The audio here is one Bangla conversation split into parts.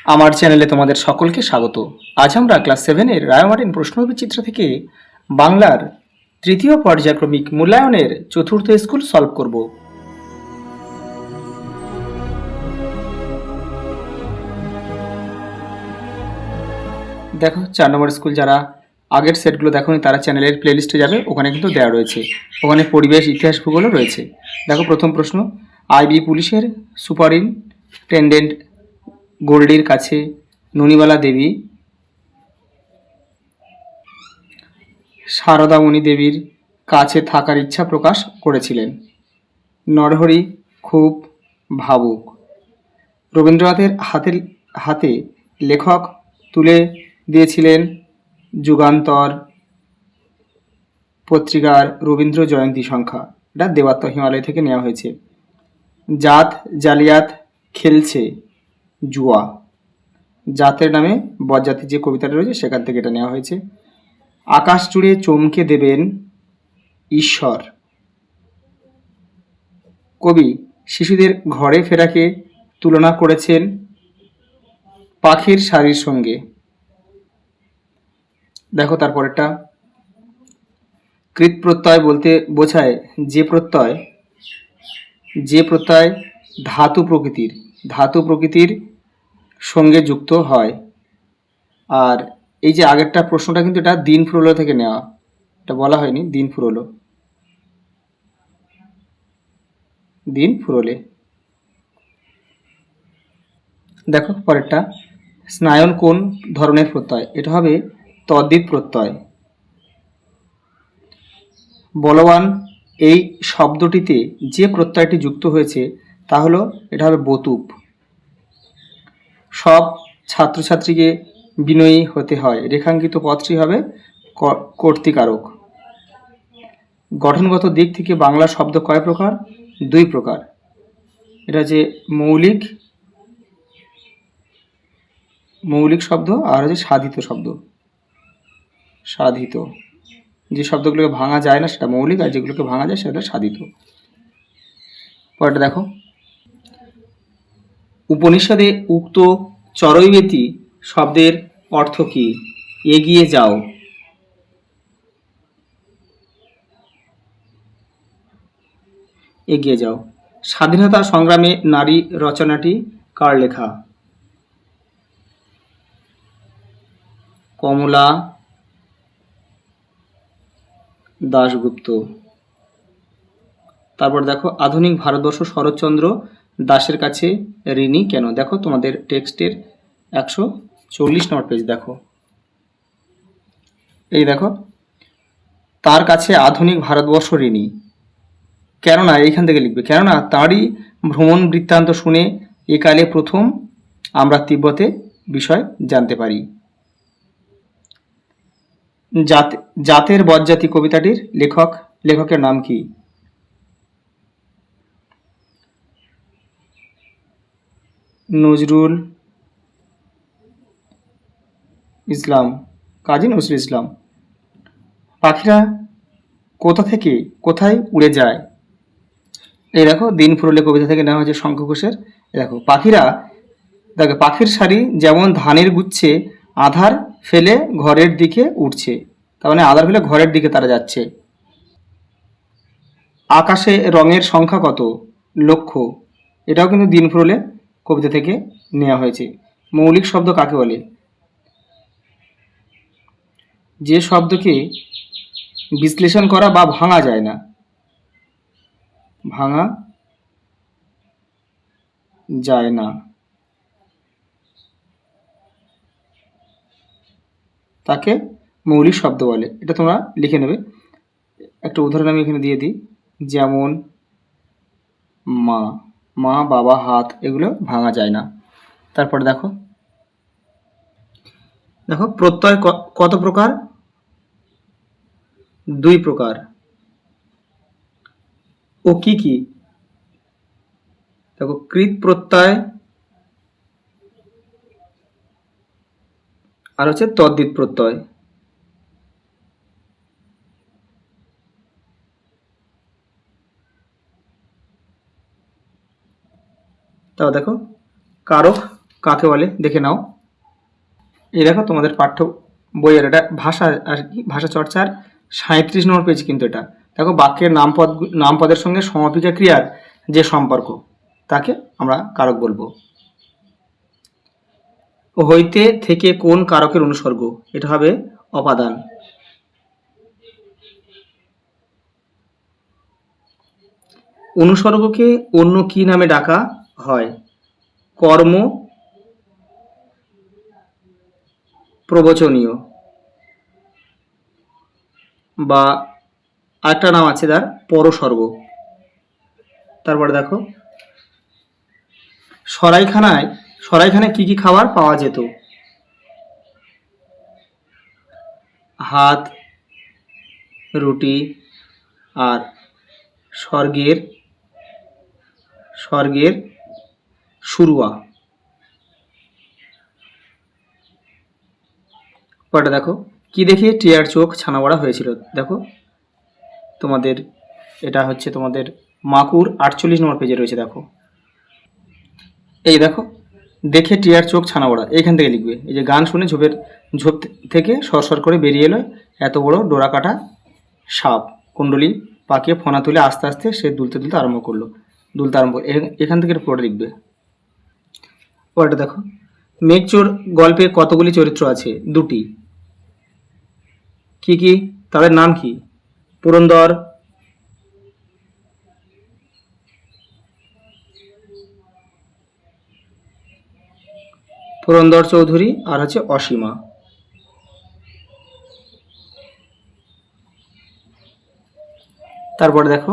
আমার চ্যানেলে তোমাদের সকলকে স্বাগত। আজ আমরা ক্লাস 7-এর রায়োমার্টিন প্রশ্নবিচিত্র থেকে বাংলার তৃতীয় পর্যায়ক্রমিক মূল্যায়নের চতুর্থ স্কুল সলভ করব। দেখো 4 নম্বর স্কুল যারা আগের সেটগুলো দেখোনি তারা চ্যানেলের প্লেলিস্টে যাবে, ওখানে কিন্তু দেওয়া রয়েছে। ওখানে পরিবেশ, ইতিহাস, ভূগোলও রয়েছে। দেখো প্রথম প্রশ্ন, আইবি পুলিশের সুপারিনটেন্ডেন্ট গোল্ডির কাছে ননিবালা দেবী সারদামণি দেবীর কাছে থাকার ইচ্ছা প্রকাশ করেছিলেন। নরহরি খুব ভাবুক। রবীন্দ্রনাথের হাতে লেখক তুলে দিয়েছিলেন যুগান্তর পত্রিকার রবীন্দ্র জয়ন্তী সংখ্যা। এটা দেবাত্ম হিমালয় থেকে নেওয়া হয়েছে। জাত জালিয়াত খেলছে জুয়া, জাতের নামে বজ্জাতির যে কবিতাটা রয়েছে সেখান থেকে এটা নেওয়া হয়েছে। আকাশ জুড়ে চমকে দেবেন ঈশ্বর। কবি শিশুদের ঘরে ফেরাকে তুলনা করেছেন পাখির শাড়ির সঙ্গে। দেখো তারপরেরটা, কৃত প্রত্যয় বলতে বোঝায় যে প্রত্যয় ধাতু প্রকৃতির সঙ্গে যুক্ত হয়। আর এই যে আগেরটা প্রশ্নটা কিন্তু এটা দিন ফুরলো থেকে নেওয়া, এটা বলা হয়নি দিন ফুরলে। দেখো পরেরটা, স্নায়ন কোন ধরনের প্রত্যয়? এটা হবে তদ্ধিত প্রত্যয়। বলবান এই শব্দটিতে যে প্রত্যয়টি যুক্ত হয়েছে তা হলো, এটা হবে বতুপ। সব ছাত্রছাত্রীকে বিনয়ী হতে হয়, রেখাঙ্কিত পদটি হবে কর্তৃকারক। গঠনগত দিক থেকে বাংলা শব্দ কয় প্রকার? 2 প্রকার। এটা যে মৌলিক শব্দ আর হচ্ছে সাধিত শব্দ। সাধিত যে শব্দগুলোকে ভাঙা যায় না সেটা মৌলিক, আর যেগুলোকে ভাঙা যায় সেটা সাধিত। পরেরটা দেখো, উপনিষদে উক্ত চরৈবেতি শব্দের অর্থ কি? এগিয়ে যাও। এগিয়ে যাও। স্বাধীনতা সংগ্রামে নারী রচনাটি কার লেখা? কমলা দাশগুপ্ত। তারপর দেখো, আধুনিক ভারতবর্ষ শরৎচন্দ্র দাশের কাছে ঋণী কেন? দেখো তোমাদের টেক্সটের 140 নম্বর পেজ দেখো, এই দেখো, তার কাছে আধুনিক ভারতবর্ষ ঋণী কেননা, এইখান থেকে লিখবে, কেননা তাঁরই ভ্রমণ বৃত্তান্ত শুনে একালে প্রথম আমরা তিব্বতে বিষয় জানতে পারি। জাতের বজ্জাতি কবিতাটির লেখকের নাম কি? নজরুল ইসলাম, কাজী নজরুল ইসলাম। পাখিরা কোথা থেকে কোথায় উড়ে যায়? এই দেখো, দিন ফুরলে কবিতা থেকে নেওয়া হয়েছে শঙ্খ ঘোষের। দেখো পাখির শাড়ি যেমন ধানের গুচ্ছে আধার ফেলে ঘরের দিকে উঠছে, তার মানে আধার ফেলে ঘরের দিকে তারা যাচ্ছে। আকাশে রঙের সংখ্যা কত? লক্ষ। এটাও কিন্তু দিন ফুরলে কবিতা থেকে নেওয়া হয়েছে। মৌলিক শব্দ কাকে বলে? যে শব্দকে বিশ্লেষণ করা বা ভাঙা যায় না, ভাঙা যায় না, তাকে মৌলিক শব্দ বলে। এটা তোমরা লিখে নেবে। একটা উদাহরণ আমি এখানে দিয়ে দিই, যেমন মা, মা, বাবা, হাত, এগুলো ভাঙা যায় না। তারপরে দেখো প্রত্যয় কত প্রকার? 2 প্রকার। ও কি কি? দেখো, কৃত প্রত্যয় আর হচ্ছে তদ্ধিত প্রত্যয়। তাও দেখো, কারক কাকে বলে দেখে নাও। এই দেখো তোমাদের পাঠ্য বইয়ের এটা ভাষা আর কি, ভাষা চর্চার 37 নম্বর পেজ কিন্তু এটা। দেখো বাক্যের নামপদের সঙ্গে সমাপিকা ক্রিয়ার যে সম্পর্ক তাকে আমরা কারক বলবো। হইতে থেকে কোন কারকের অনুসর্গ? এটা হবে অপাদান। অনুসর্গকে অন্য কি নামে ডাকা হয়? কর্ম প্রবচনীয়, বা আরেকটা নাম আছে তার পরসর্গ। তারপরে দেখো সরাইখানায় কি কি খাবার পাওয়া যেত? হাত, রুটি, আর স্বর্গের শুরুয়া। পরেরটা দেখো, কি দেখে টিয়ার চোখ ছানা বড়া হয়েছিল? দেখো তোমাদের এটা হচ্ছে তোমাদের মাকুর 48 নম্বর পেজে রয়েছে। দেখো এই দেখো, দেখে টিয়ার চোখ ছানা বড়া, এইখান থেকে লিখবে। এই যে গান শুনে ঝোপ থেকে সরসর করে বেরিয়ে এলো এত বড় ডোরা কাটা সাপ, কুণ্ডলি পাকিয়ে ফোনা তুলে আস্তে আস্তে সে দুলতে আরম্ভ করলো। এখান থেকে পুরোটা লিখবে। পরেরটা দেখো, মেঘচোর গল্পে কতগুলি চরিত্র আছে? 2টি। কি কি তাদের নাম কি? পুরন্দর, চৌধুরী, আর হচ্ছে অসীমা। তারপরে দেখো,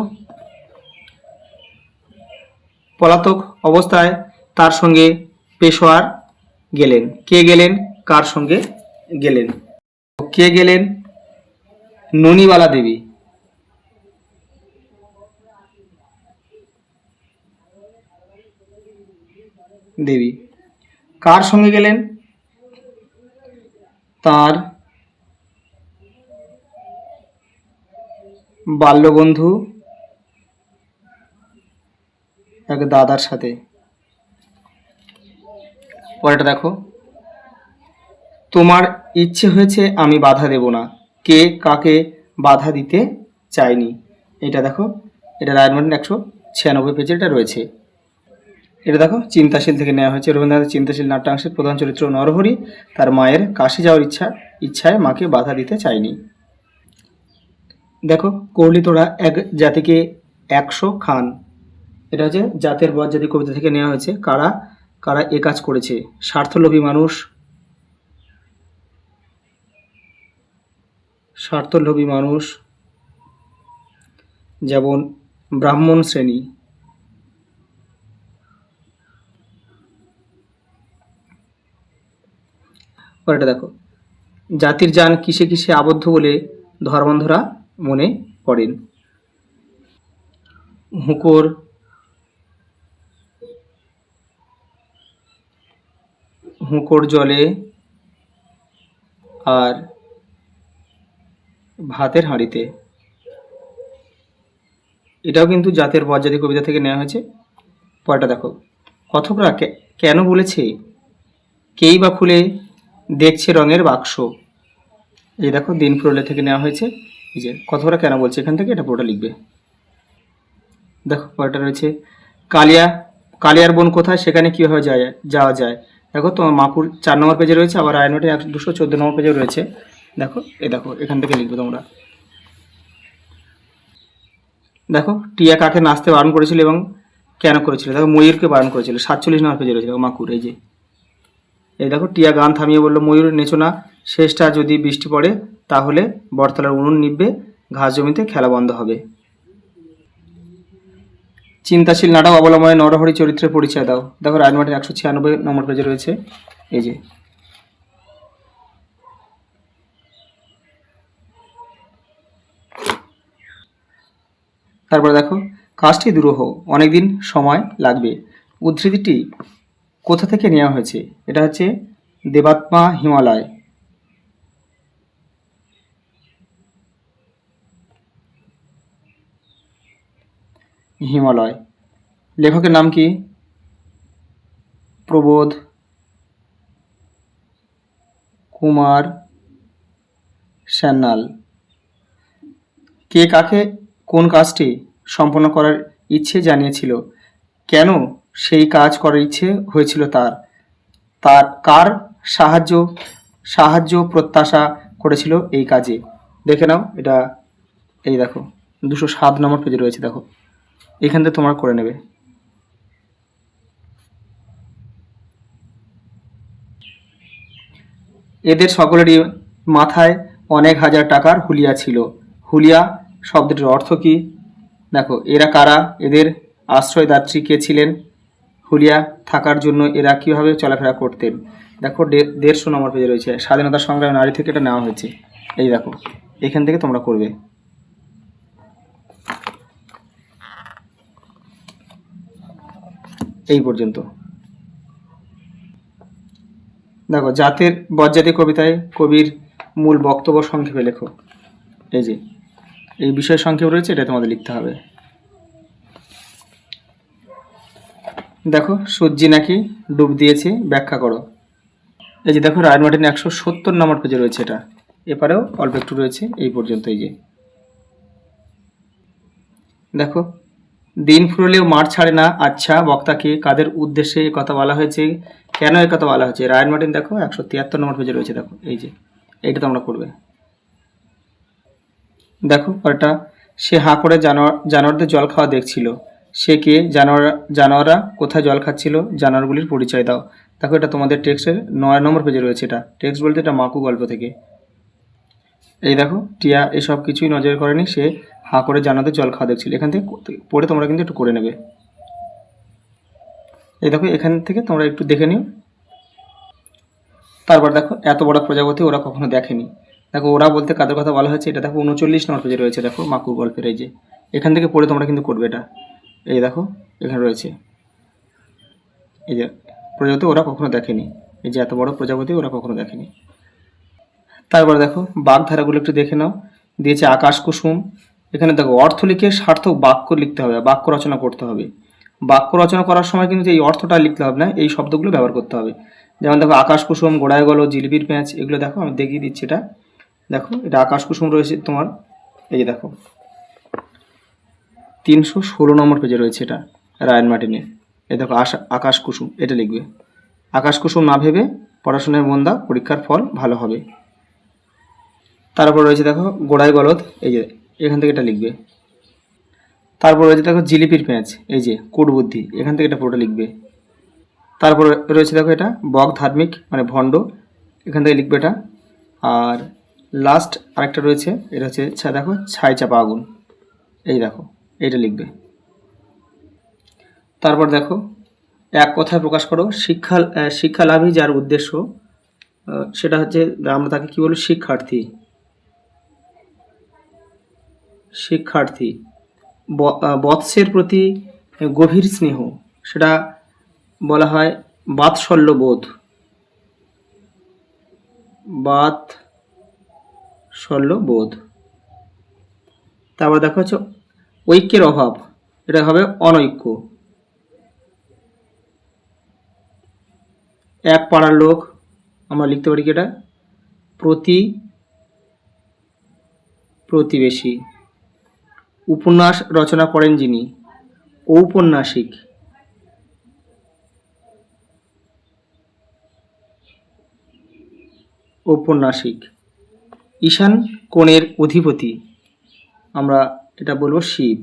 পলাতক অবস্থায় তার সঙ্গে পেশোয়ার গেলেন। কে গেলেন? কার সঙ্গে গেলেন? কে গেলেন? ননিবালা দেবী। কার সঙ্গে গেলেন? তার বাল্যবন্ধু এক দাদার সাথে। পরেরটা দেখো, তোমার ইচ্ছে হয়েছে আমি বাধা দেব না, কে কাকে বাধা দিতে চায়নি? এটা দেখো, এটা রায়মার্টিন 196 পেজে এটা রয়েছে। এটা দেখো চিন্তাশীল থেকে নেওয়া হয়েছে। রবীন্দ্রনাথের চিন্তাশীল নাট্যাংশের প্রধান চরিত্র নরহরি তার মায়ের কাশি যাওয়ার ইচ্ছায় মাকে বাধা দিতে চায়নি। দেখো, করলি তোরা এক জাতিকে 100 খান, এটা হচ্ছে জাতের বদ জাতি কবিতা থেকে নেওয়া হয়েছে। কারা কারা এ কাজ করেছে? স্বার্থলোভী মানুষ, যেমন ব্রাহ্মণ শ্রেণী। পরেরটা দেখো, জাতির যান কিসে কিসে আবদ্ধ বলে ধর্মান্ধরা মনে করেন? হুঁকোর জলে আর ভাতের হাঁড়িতে। এটাও কিন্তু জাতের বদজাতি কবিতা থেকে নেওয়া হয়েছে। পরেরটা দেখো, কথকরা কেন বলেছে কেই বা খুলে দেখছে রঙের বাক্স? এই দেখো দিন ফুরলে থেকে নেওয়া হয়েছে। এই যে কথকরা কেন বলছে, এখান থেকে এটা পুরোটা লিখবে। দেখো পরেরটা রয়েছে, কালিয়ার বোন কোথায়, সেখানে কীভাবে যাওয়া যায়? দেখো তোমার মাকুর 4 নম্বর পেজে রয়েছে, আবার রায়নোটে 214 নম্বর পেজেও রয়েছে। দেখো এখান থেকে লিখবে তোমরা। দেখো টিয়া কাকে নাচতে বারণ করেছিল এবং কেন করেছিল? দেখো ময়ূরকে বারণ করেছিল, 47 নম্বর পেজে রয়েছে। দেখো মাকুর এই দেখো টিয়া গান থামিয়ে বলল, ময়ূর নেচো না, শেষটা যদি বৃষ্টি পড়ে তাহলে বটতলার উনুন নিববে, ঘাস জমিতে খেলা বন্ধ হবে। চিন্তাশীল নাটক অবলম্বনে নরহরি চরিত্রের পরিচয় দাও। দেখো রায়মার্টিন 196 নম্বর পেজে রয়েছে। এই যে তারপরে দেখো, কাজটি দুরূহ, অনেকদিন সময় লাগবে। উদ্ধৃতিটি কোথা থেকে নেওয়া হয়েছে? এটা হচ্ছে দেবাত্মা হিমালয়। লেখকের নাম কি? প্রবোধ কুমার সান্যাল। কে কাকে কোন কাজটি সম্পন্ন করার ইচ্ছে জানিয়েছিল? কেন সেই কাজ করার ইচ্ছে হয়েছিল তার? তার কার সাহায্য সাহায্য প্রত্যাশা করেছিল এই কাজে? দেখে নাও এটা। এই দেখো 207 নম্বর পেজে রয়েছে, দেখো এখান থেকে তোমরা করে নেবে। এদের সকলেরই মাথায় অনেক হাজার টাকার হুলিয়া ছিল। হুলিয়া শব্দটির অর্থ কি? দেখো এরা কারা, এদের আশ্রয়দাত্রী কে ছিলেন, হুলিয়া থাকার জন্য এরা কীভাবে চলাফেরা করতেন। দেখো 150 নম্বর পেজে রয়েছে, স্বাধীনতা সংগ্রামী নারী থেকে এটা নেওয়া হয়েছে। এই দেখো এখান থেকে তোমরা করবে। এই পর্যন্ত। দেখো জাতের বজ্জাতি কবিতায় কবির মূল বক্তব্য সংক্ষেপে লেখো। এই যে এই বিষয় সংক্ষেপ রয়েছে, এটা তোমাদের লিখতে হবে। দেখো সূর্যি নাকি ডুব দিয়েছে, ব্যাখ্যা করো। এই যে দেখো রায়ন মার্টিন 170 নম্বর পেজে রয়েছে, এটা এপারেও অল্প একটু রয়েছে, এই পর্যন্ত। এই যে দেখো দিন ফুরলেও মাঠ ছাড়ে না, আচ্ছা বক্তাকে কাদের উদ্দেশ্যে এ কথা বলা হয়েছে, কেন এ কথা বলা হয়েছে? রায়ন মার্টিন দেখো 173 নম্বর পেজে রয়েছে, দেখো এই যে এইটা তোমরা করবে। দেখো পরেরটা, সে হাঁ করে জানোয়ারদের জল খাওয়া দেখছিল। সে কে? জানোয়াররা কোথায় জল খাচ্ছিল, জানোয়ারগুলির পরিচয় দাও। দেখো এটা তোমাদের টেক্সটের 9 নম্বর পেজে রয়েছে, এটা টেক্সট বলতে এটা মাকু গল্প থেকে। এই দেখো টিয়া এসব কিছুই নজর করেনি, সে হাঁ করে জানোয়ারদের জল খাওয়া দেখছিল। এখান থেকে পড়ে তোমরা কিন্তু একটু করে নেবে। এই দেখো এখান থেকে তোমরা একটু দেখে নিও। তারপর দেখো এত বড় প্রজাপতি ওরা কখনো দেখেনি। দেখো ওরা বলতে কাদের কথা বলা হয়েছে, এটা দেখো 39 নম্বর পেজে রয়েছে, দেখো মাকুর গল্পের। এই যে এখান থেকে পড়ে তোমরা কিন্তু করবে এটা। এই দেখো এখানে রয়েছে, এই যে প্রজাপতি ওরা কখনো দেখেনি, এই যে এত বড় প্রজাপতি ওরা কখনো দেখেনি। তারপর দেখো বাগধারাগুলো একটু দেখে নাও। দিয়েছে আকাশ কুসুম। এখানে দেখো অর্থ লিখে সার্থক বাক্য লিখতে হবে, বাক্য রচনা করতে হবে। বাক্য রচনা করার সময় কিন্তু এই অর্থটা লিখতে হবে না, এই শব্দগুলো ব্যবহার করতে হবে। যেমন দেখো আকাশ কুসুম, গোড়ায় গেল, জিলিপির প্যাঁচ, এগুলো দেখো আমি দেখিয়ে দিচ্ছি। এটা দেখো এটা আকাশ কুসুম রয়েছে তোমার। এই যে দেখো 316 নম্বর পেজে রয়েছে, এটা রায়ন মার্টিনের। এই দেখো আকাশ কুসুম এটা লিখবে। আকাশ কুসুম না ভেবে পড়াশোনায় মন দাও, পরীক্ষার ফল ভালো হবে। তারপর রয়েছে দেখো গোড়ায় গলদ, এই যে এখান থেকে এটা লিখবে। তারপর রয়েছে দেখো জিলিপির প্যাঁচ, এই যে কূট বুদ্ধি, এখান থেকে এটা পুরোটা লিখবে। তারপর রয়েছে দেখো এটা বক ধার্মিক মানে ভণ্ড, এখান থেকে লিখবে এটা। আর লাস্ট আরেকটা রয়েছে, এটা হচ্ছে দেখো ছাই চাপা আগুন, এই দেখো এইটা লিখবে। তারপর দেখো এক কথায় প্রকাশ করো শিক্ষা লাভই যার উদ্দেশ্য, সেটা হচ্ছে আমরা তাকে কি বলবো, শিক্ষার্থী। শিক্ষার্থী বৎসের প্রতি গভীর স্নেহ, সেটা বলা হয় বাৎসল্য বোধ। বাৎসল্য বোধ। তারপর দেখা হচ্ছে ঐক্যের অভাব, এটা হবে অনৈক্য। এক পাড়ার লোক আমরা লিখতে পারি কি এটা প্রতিবেশী। উপন্যাস রচনা করেন যিনি, ঔপন্যাসিক। ঔপন্যাসিক। ঈশান কোণের অধিপতি, আমরা এটা বলবো শিব।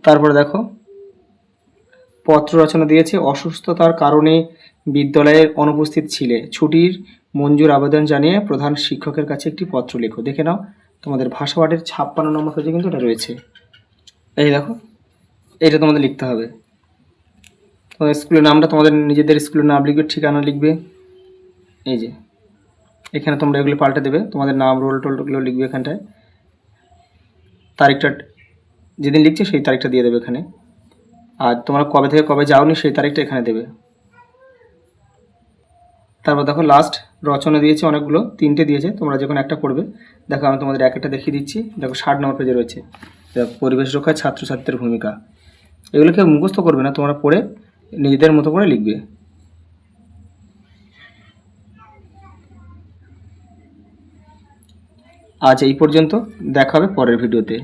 তারপর দেখো পত্র রচনা দিয়েছে, অসুস্থতার কারণে বিদ্যালয়ের অনুপস্থিত ছিলে, ছুটির মঞ্জুর আবেদন জানিয়ে প্রধান শিক্ষকের কাছে একটি পত্র লেখো। দেখে নাও তোমাদের ভাষা পাঠের 56 নম্বর পেজে কিন্তু এটা রয়েছে। এই দেখো এটা তোমাদের লিখতে হবে। তোমাদের স্কুলের নামটা তোমাদের নিজেদের স্কুলের নাম লিখবে, ঠিকানা লিখবে। এই যে এখানে তোমরা এগুলো পাল্টে দেবে, তোমাদের নাম রোল টোলগুলো লিখবে এখানটায়। তারিখটা যেদিন লিখছে সেই তারিখটা দিয়ে দেবে এখানে। আর তোমরা কবে থেকে কবে যাওনি সেই তারিখটা এখানে দেবে। তারপর দেখো লাস্ট রচনা দিয়েছে অনেকগুলো, 3টে দিয়েছে, তোমরা যে কোনো একটা করবে। দেখো আমি তোমাদের একটা দেখিয়ে দিচ্ছি। দেখো 60 নম্বর পেজে রয়েছে, পরিবেশ রক্ষায় ছাত্রছাত্রীদের ভূমিকা। এগুলো কেউ মুখস্থ করবে না, তোমরা পড়ে নিজেদের মতো করে লিখবে। আজ এই পর্যন্ত, দেখা হবে পরের ভিডিওতে।